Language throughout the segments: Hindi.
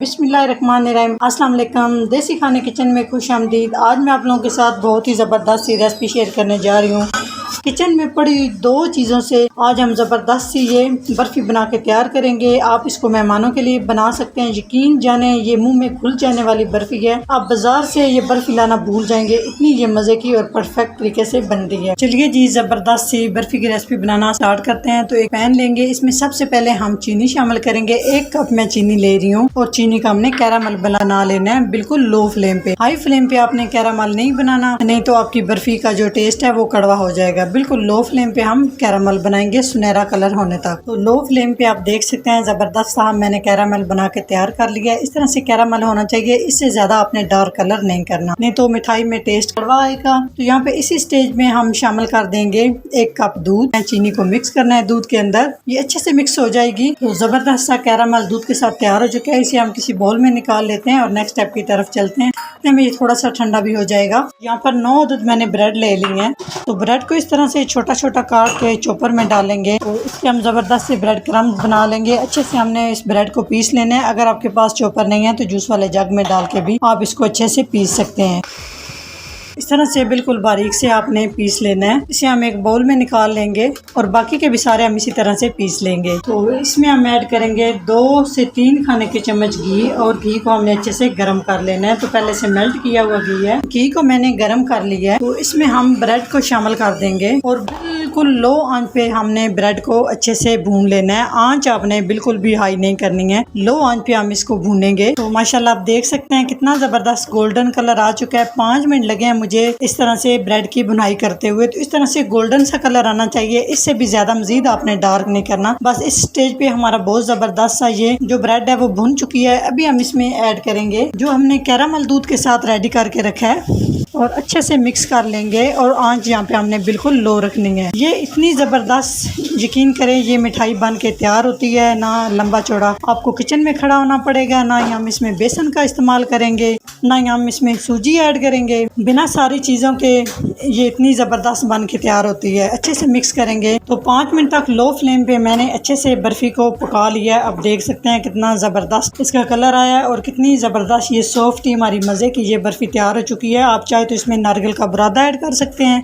बिस्मिल्लाहिर्रहमानिर्रहीम। अस्सलाम वालेकुम। देसी खाने किचन में खुश आमदीद। आज मैं आप लोगों के साथ बहुत ही ज़बरदस्त सी रेसिपी शेयर करने जा रही हूँ। किचन में पड़ी हुई दो चीज़ों से आज हम ज़बरदस्त सी ये बर्फ़ी बना के तैयार करेंगे। आप इसको मेहमानों के लिए बना सकते हैं। यकीन जाने ये मुंह में घुल जाने वाली बर्फ़ी है। आप बाजार से ये बर्फ़ी लाना भूल जाएंगे, इतनी ये मज़े की और परफेक्ट तरीके से बन रही है। चलिए जी, ज़बरदस्त सी बर्फ़ी की रेसिपी बनाना स्टार्ट करते हैं। तो एक पैन लेंगे, इसमें सबसे पहले हम चीनी शामिल करेंगे। 1 कप मैं चीनी ले रही हूँ और चीनी का हमने कैरामल बना लेना है, बिल्कुल लो फ्लेम पे। हाई फ्लेम पे आपने कैरामल नहीं बनाना, नहीं तो आपकी बर्फ़ी का जो टेस्ट है वो कड़वा हो जाएगा। बिल्कुल लो फ्लेम पे हम कैरामल बनाएंगे, सुनहरा कलर होने तक। तो लो फ्लेम पे आप देख सकते हैं ज़बरदस्त सा मैंने कैरामल बना के तैयार कर लिया है। इस तरह से कैरामल होना चाहिए, इससे ज्यादा आपने डार्क कलर नहीं करना, नहीं तो मिठाई में टेस्ट कड़वा आएगा। तो यहाँ पे इसी स्टेज में हम शामिल कर देंगे 1 कप दूध। चीनी को मिक्स करना है दूध के अंदर, ये अच्छे से मिक्स हो जाएगी। तो ज़बरदस्त सा कैरामल दूध के साथ तैयार हो चुका है। इसे हम किसी बाउल में निकाल लेते हैं और नेक्स्ट स्टेप की तरफ चलते हैं। में ये थोड़ा सा ठंडा भी हो जाएगा। यहाँ पर 9 अदद मैंने ब्रेड ले ली है। तो ब्रेड को इस तरह से छोटा छोटा काट के चॉपर में डालेंगे। तो इसके हम ज़बरदस्त से ब्रेड क्रम्स बना लेंगे। अच्छे से हमने इस ब्रेड को पीस लेना है। अगर आपके पास चॉपर नहीं है तो जूस वाले जग में डाल के भी आप इसको अच्छे से पीस सकते हैं। इस तरह से बिल्कुल बारीक से आपने पीस लेना है। इसे हम एक बाउल में निकाल लेंगे और बाकी के भी सारे हम इसी तरह से पीस लेंगे। तो इसमें हम ऐड करेंगे 2 से 3 खाने के चम्मच घी, और घी को हमने अच्छे से गर्म कर लेना है। तो पहले से मेल्ट किया हुआ घी है, घी को मैंने गर्म कर लिया है। तो इसमें हम ब्रेड को शामिल कर देंगे और बिल्कुल लो आंच पे हमने ब्रेड को अच्छे से भून लेना है। आंच आपने बिल्कुल भी हाई नहीं करनी है, लो आंच पे हम इसको भूनेंगे। तो माशाल्लाह आप देख सकते हैं कितना ज़बरदस्त गोल्डन कलर आ चुका है। 5 मिनट लगे हैं मुझे इस तरह से ब्रेड की भुनाई करते हुए। तो इस तरह से गोल्डन सा कलर आना चाहिए, इससे भी ज्यादा मजीद आपने डार्क नहीं करना। बस इस स्टेज पे हमारा बहुत जबरदस्त सा ये जो ब्रेड है वो भुन चुकी है। अभी हम इसमें ऐड करेंगे जो हमने कैरामल दूध के साथ रेडी करके रखा है और अच्छे से मिक्स कर लेंगे। और आंच यहाँ पे हमने बिल्कुल लो रखनी है। ये इतनी ज़बरदस्त, यकीन करें ये मिठाई बन के तैयार होती है। ना लंबा चौड़ा आपको किचन में खड़ा होना पड़ेगा, ना ही हम इसमें बेसन का इस्तेमाल करेंगे, ना ही हम इसमें सूजी ऐड करेंगे। बिना सारी चीज़ों के ये इतनी ज़बरदस्त बन के तैयार होती है। अच्छे से मिक्स करेंगे। तो 5 मिनट तक लो फ्लेम पे मैंने अच्छे से बर्फ़ी को पका लिया है। अब देख सकते हैं कितना ज़बरदस्त इसका कलर आया है और कितनी ज़बरदस्त ये सॉफ्ट ही हमारी मज़े की ये बर्फ़ी तैयार हो चुकी है। आप चाहे तो इसमें नारियल का बुरादा ऐड कर सकते हैं,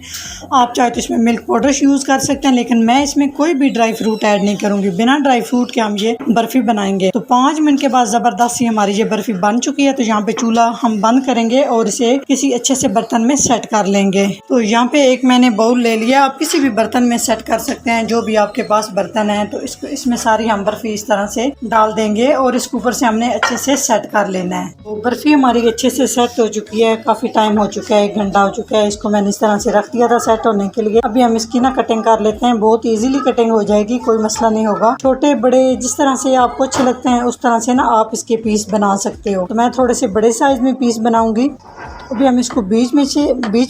आप चाहे तो इसमें मिल्क पाउडर यूज़ कर सकते हैं, लेकिन मैं इसमें कोई भी ड्राई फ्रूट ऐड नहीं करूँगी। बिना ड्राई फ्रूट के हम ये बर्फ़ी बनाएंगे। तो 5 मिनट के बाद ज़बरदस्त सी हमारी ये बर्फ़ी बन चुकी है। तो यहाँ पे चूल्हा हम बंद करेंगे और इसे किसी अच्छे से बर्तन में सेट कर लेंगे। तो यहाँ पे एक मैंने बाउल ले लिया, आप किसी भी बर्तन में सेट कर सकते हैं, जो भी आपके पास बर्तन है। तो इसको इसमें सारी हम बर्फ़ी इस तरह से डाल देंगे और इसके ऊपर से हमने अच्छे से सेट कर लेना है। तो बर्फ़ी हमारी अच्छे से सेट हो चुकी है, काफ़ी टाइम हो चुका है, 1 घंटा हो चुका है। इसको मैंने इस तरह से रख दिया था सेट होने के लिए। अभी हम इसकी ना कटिंग कर लेते हैं। बहुत ईजीली कटिंग हो जाएगी, कोई मसला नहीं होगा। छोटे बड़े जिस तरह से आपको अच्छे लगते हैं उस तरह से ना आप इसके पीस बना सकते हो। तो मैं थोड़े से बड़े साइज में पीस बनाऊंगी। अभी हम इसको बीच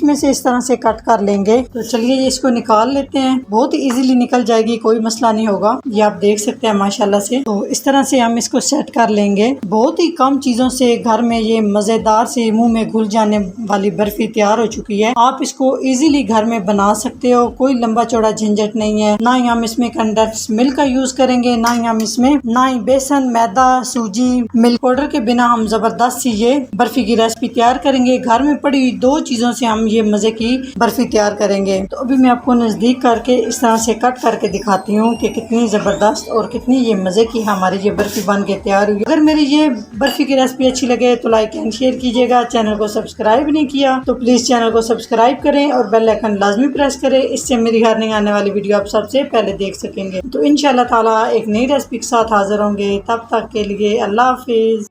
में से इस तरह से कट कर लेंगे। तो चलिए ये इसको निकाल लेते हैं। बहुत ही इजीली निकल जाएगी, कोई मसला नहीं होगा। ये आप देख सकते हैं माशाल्लाह से। तो इस तरह से हम इसको सेट कर लेंगे। बहुत ही कम चीज़ों से घर में ये मज़ेदार से मुंह में घुल जाने वाली बर्फ़ी तैयार हो चुकी है। आप इसको इजीली घर में बना सकते हो, कोई लंबा चौड़ा झंझट नहीं है। ना ही हम इसमें कंडेंस मिल्क का यूज़ करेंगे, ना ही हम इसमें ना ही बेसन, मैदा, सूजी, मिल्क पाउडर के बिना हम ज़बरदस्त सी ये बर्फ़ी की रेसिपी तैयार करेंगे। घर में पड़ी हुई 2 चीज़ों से हम ये मज़े की बर्फ़ी तैयार करेंगे। तो अभी मैं आपको नज़दीक करके इस तरह से कट करके दिखाती हूँ कि कितनी ज़बरदस्त और कितनी ये मज़े की हमारी ये बर्फ़ी बन के तैयार हुई। अगर मेरी ये बर्फ़ी की रेसिपी अच्छी लगे तो लाइक एंड शेयर कीजिएगा। चैनल को सब्सक्राइब नहीं किया तो प्लीज़ चैनल को सब्सक्राइब करें और बेल आइकन लाजमी प्रेस करें, इससे मेरी हर नई आने वाली वीडियो आप सबसे पहले देख सकेंगे। तो इंशाल्लाह ताला एक नई रेसिपी के साथ हाजिर होंगे। तब तक के लिए अल्लाह हाफिज़।